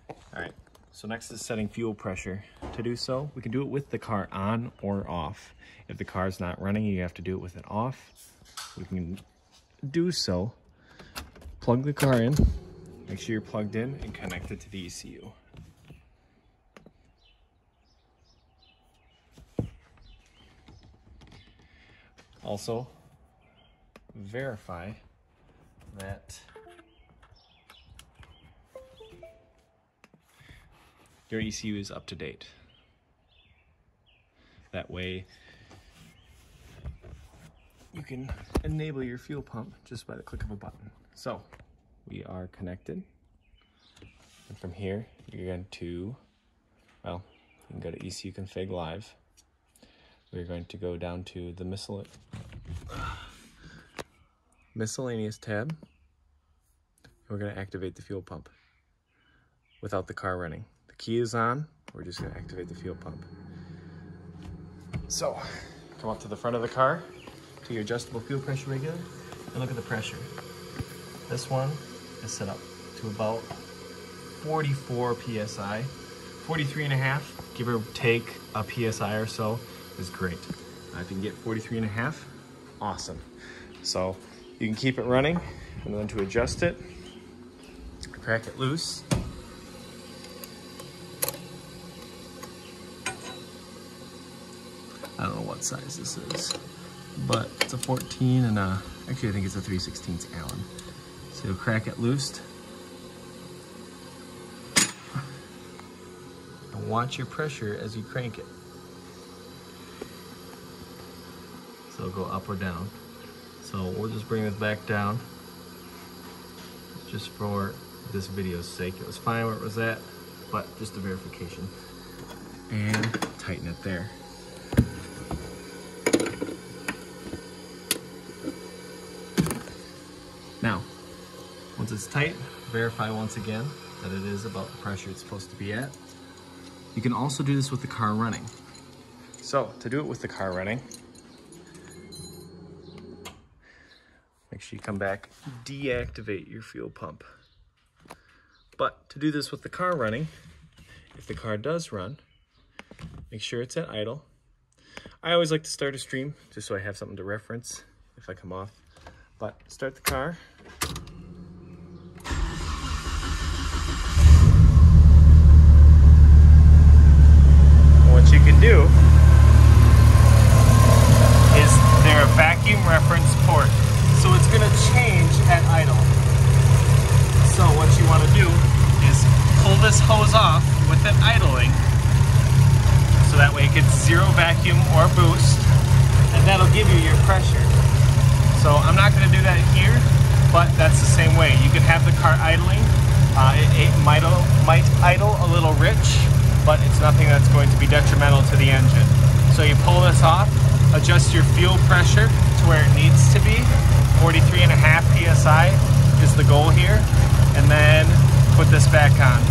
All right, so next is setting fuel pressure. To do so, we can do it with the car on or off. If the car is not running, you have to do it with it off. We can do so. Plug the car in, make sure you're plugged in and connect it to the ECU. Also, verify that your ECU is up to date. That way, you can enable your fuel pump just by the click of a button. So, we are connected. And from here, you're going to, well, you can go to ECU config live. We're going to go down to the miscellaneous tab. We're going to activate the fuel pump without the car running. The key is on. We're just going to activate the fuel pump. So, come up to the front of the car to your adjustable fuel pressure regulator and look at the pressure. This one is set up to about 44 psi. 43.5, give or take a psi or so, is great. If you can get 43.5, awesome. So you can keep it running, and then to adjust it, crack it loose. I don't know what size this is, but it's a 14 and actually I think it's a 3/16 Allen. So you'll crack it loose. And watch your pressure as you crank it. So it'll go up or down. So we'll just bring this back down just for this video's sake. It was fine where it was at, but just a verification. And tighten it there. Now, once it's tight, verify once again that it is about the pressure it's supposed to be at. You can also do this with the car running. So, to do it with the car running, make sure you come back, deactivate your fuel pump. But to do this with the car running, if the car does run, make sure it's at idle. I always like to start a stream just so I have something to reference if I come off. But start the car. What you can do is there a vacuum reference port. So it's going to change at idle. So what you want to do is pull this hose off with it idling. So that way it gets zero vacuum or boost. And that'll give you your pressure. So I'm not going to do that here, but that's the same way. You can have the car idling. It might idle a little rich, but it's nothing that's going to be detrimental to the engine. So you pull this off, adjust your fuel pressure to where it needs to be. 43.5 psi is the goal here, and then put this back on.